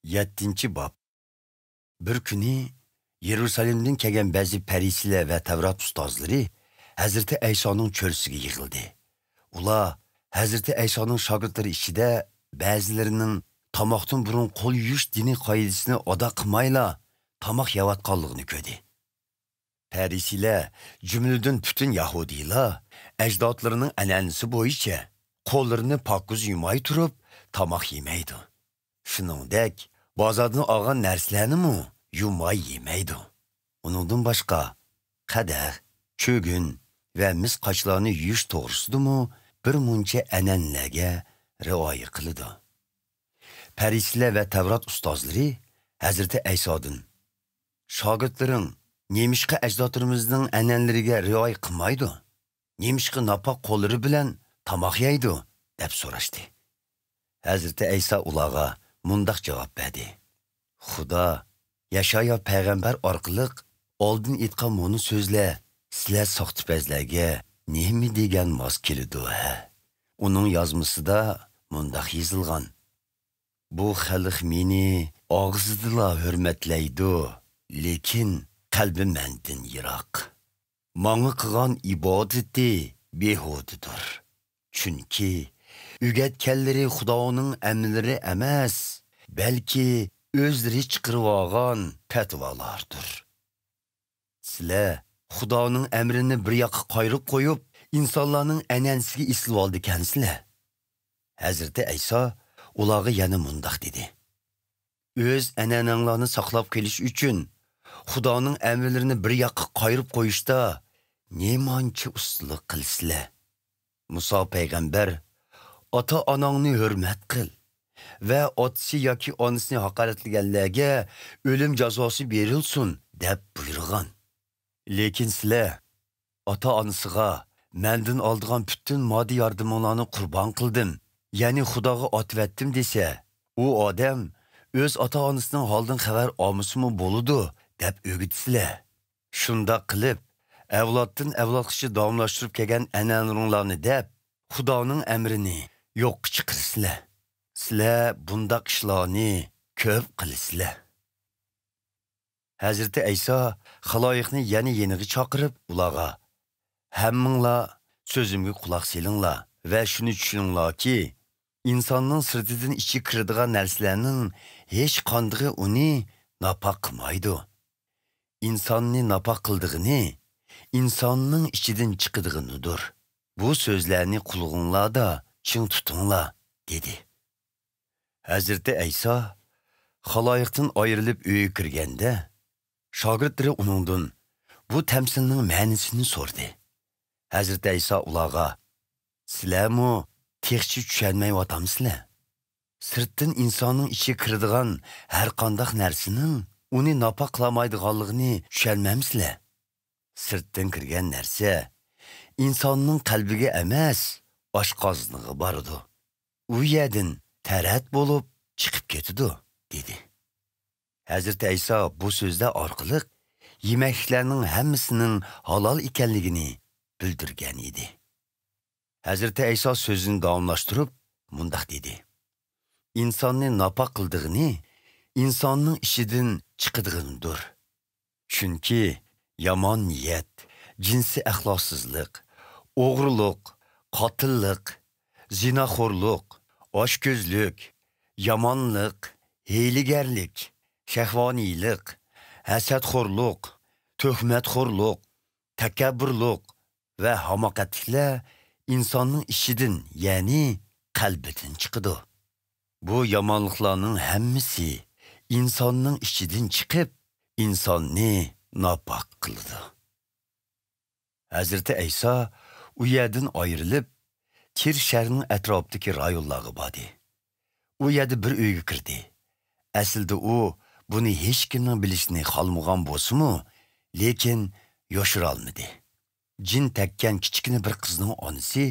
7 bab. Bir kuni Yerusalimdan kelgan ba'zi parisilar va Tavrat ustozlari Hazreti Aysoning cho'rsiga yig'ildi. Ular Hazreti Aysoning shogirdlari ichida ba'zilarining tomoqdan burun qo'l yuvish diniy qoidasini ado qilmayla tomoq yeyotganligini ko'rdi. Parisilar, jumladan butun Yahudiylar, ajdodlarining an'anasi bo'yicha qo'llarini pokiz yumay turib tomoq yemaydi. Shuningdek, bozordan olgan narsalarni yumay yemaydi. Uningdan boshqa qadah, cho'gin va mis qochlarni yuvish to'g'risida bir muncha an'analarga rioya qiladi. Parisilar va Tavrat ustozlari Hazrati Aysodan: "Shogirdlaring nemishqa ajdodlarimizning an'analariga rioya qilmaydi? Nemishqa napoq qo'llari bilan tomoq yeydi?" deb so'rashdi. Hazrati Ayso ularga mundaq javob berdi: "Xudo Yashaya payg'ambar orqali oldin aytgan bunu so'zlar sizlar soxtipazlarga nima degan mos keladi ha? Uning yozmasida mundaq yozilgan: Bu xalq meni og'zida hurmatlaydi, lekin qalbi mendan yiroq. Manga qilgan ibodati behudadir. Chunki o'rgatganlari Xudoning amrlari emas, balki o'zlari chiqarib olgan fatvolardir. Sizlar Xudoning amrini bir yoqqa qo'yib qo'yib, insonlarning an'anasiga islib oldikansizlar." Hazrati Ayso ularga yana mundaq dedi: "O'z an'ananglarni saqlab kelish uchun Xudoning amrlarini bir yoqqa qo'yib qo'yishda nemancha ustalik qilsizlar. Muso payg'ambar ota-onangni hurmat qil va otasi yoki onasini haqoratlaganlarga o'lim jazosi berilsin deb buyurgan. Lekin sizlar ota-onasiga mendan oldigan butun moddiy yordamlarni qurbon qildim, ya'ni Xudoga otvatdim desa, u odam o'z ota-onasining holdan xabar olmasimi bo'ladi deb o'gitsizlar. Shunda qilib avloddan avlodgacha davomlashtirib kelgan an'analarni deb Xudoning amrini yo'qqa chiqarsizlar. Sizlar bundaq ishlarni ko'p qilasizlar." Hazrati Ayso xaloyiqni yana yeniga chaqirib ularga: "Hammanglar so'zimga quloq solinglar va shuni tushuninglarki, insonning sirtidan ichi kiradigan narsalarning hech qandig'i uni napoq qilmaydi. İnsonni napoq qildig'ini insonning ichidan chiqadig'idir. Bu so'zlarni qulog'inglarda ching tutinglar" dedi. Hazrati Ayso xaloyiqdan ayrilib uyga kirganda, shogirdlari uningdan bu tamsilning ma'nosini so'rdi. Hazrati Ayso ularga: "Sizlarmi texchi tushunmayotgamsizlar? Sirtdan insonning ichiga kiradigan har qanday narsaning uni napoq qilmaydiganligini tushunmamsizlar? Sirtdan kirgan narsa insonning qalbiga emas, oshqozoniga boradi. U yerdan tarat bo'lib chiqib ketadi" dedi. Hazrati Ayso bu so'zlar orqali yemekliklarning hammasining halol ekanligini bildirgan edi. Hazrati Ayso so'zini davomlashtirib mundaq dedi: "İnsonni napoq qildig'ini insonning ishidan chiqadig'idir. Chunki yomon niyat, jinsiy axloqsizlik, o'g'rilik, qotillik, zinaxo'rlik, oshko'zlik, yomonlik, hiylagarlik, shahvoniylik, hasadxo'rlik, tuhmatxo'rlik, takabburlik va hamoqatliklar insonning ishidan, ya'ni qalbidan chiqadi. Bu yomonliklarning hammasi insonning ichidan chiqib, insonni napoq qiladi." Hazrati Ayso u yerdan ayrilib, Tir shahrning atrofidagi rayonlarga bordi. U yerda bir uyga kirdi. Aslida u buni hech kimning bilishini xohlamagan bo'lsa-mu, lekin yoshira olmadi. Jin takkan kichkina bir qizning onasi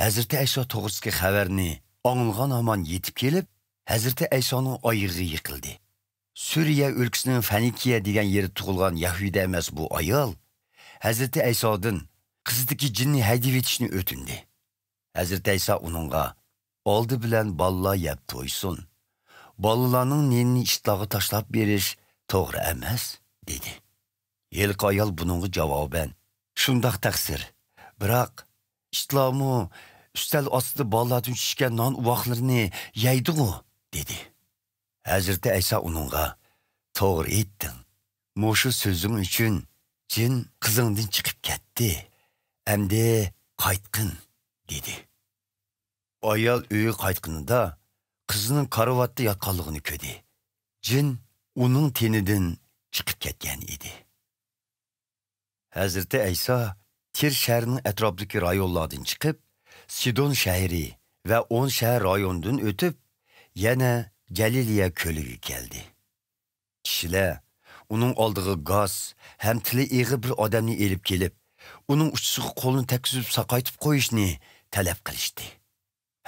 Hazrati Ayso to'g'risidagi xabarni anglagan hamon yetib kelib, Hazrati Aysoning oyog'iga yiqildi. Suriya o'lkasining Fanikiya degan yerda tug'ilgan Yahuda emas bu ayol Hazrati Aysodan qizidagi jinni haydab etishni o'tindi. Hazrati Ayso uningga: "Oldi bilan balla yeb to'ysun. balalarning nenini ishtog'i tashlab berish to'g'ri emas, dedi. Yelqi ayol buningga javoban, shundoq taqsir. Biroq ishtlomu ustal ostida bolalardan tushgan non uvoqlarini yeydi-ku, dedi. Hazrati Ayso uningga, to'g'ri aytding. Mushu so'zing uchun jin qizingdan chiqib ketdi. Endi qaytqin, dedi. Ayol uyiga qaytqanida qizining karavotda yotganligini ko'rdi. Jin uning tenidan chiqib ketgan edi. Hazrati Ayso Tir shahrining atrofidagi rayonlardan chiqib, Sidon shahri va 10 shahar rayonidan o'tib, yana Galiliya ko'liga keldi. Kishilar uning oldiga gaz ham tili eg'i bir odamni elib kelib, uning uchisiga qo'lini tekkizib saqaytib qo'yishni talab qilishdi.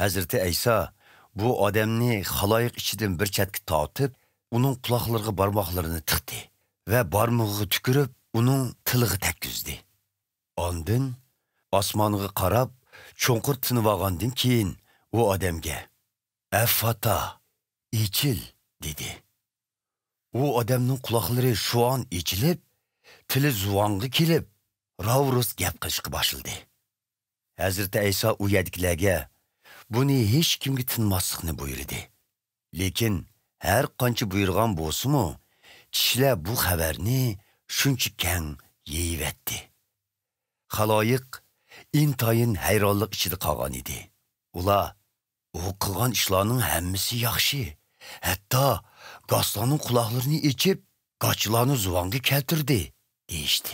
Hazrati Ayso bu odamni xaloyiq ichidan bir chetga tortib, uning quloqlariga barmoqlarini tiqdi va barmog'iga tukirib, uning tiliga tekkizdi. Ondan osmonga qarab, cho'nqir tinib olgandan keyin u odamga "Affata, ichil", dedi. U odamning quloqlari shu an ichilib, tili zuvonga kelib, ravrus gap qilishga boshladi. Hazrati Ayso u yerdagilarga buni hech kimga tinmaslikni buyurdi. Lekin har qancha buyurgan bo'lsa-mu, kishilar bu xabarni shuncha keng yeyivetdi. Xaloyiq intayin hayronlik ichida qolgan edi. Ular u qilgan ishlarning hammasi yaxshi. Hatto Gastonning quloqlarini ichib, qochlarni zuvonga keltirdi, deyishdi.